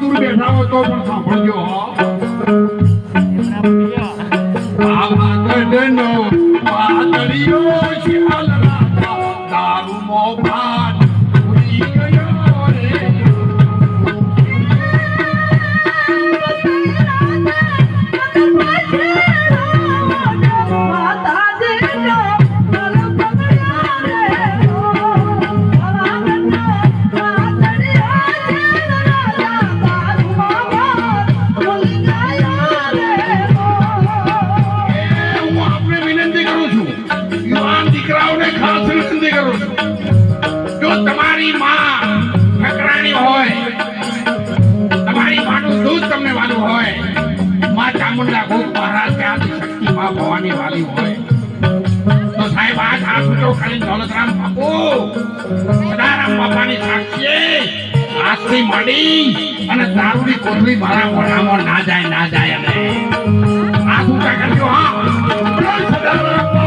દૂર બેઠા હોય તો પણ સાંભળજો આ વાદળનો વાદળિયો શિયાળ રાજા દારૂનો ભાત ભૂલી ગયો રે તમારી માં ઠકરાણી હોય તમારી માનું દૂધ તમને વાલું હોય માં ચામુંડા ગોપ મહારાજ કે આદિ શક્તિ માં ભવાની વાલી હોય તો સાહેબ આ હાથ ઊંચો કરીને દોલતરામ બાપુ સદારામ બાપાની સાક્ષીએ આજથી મળી અને દારૂની કોથળી મારા મોઢામાં ના જાય અને હાથ ઊંચા કરજો હા સદારામ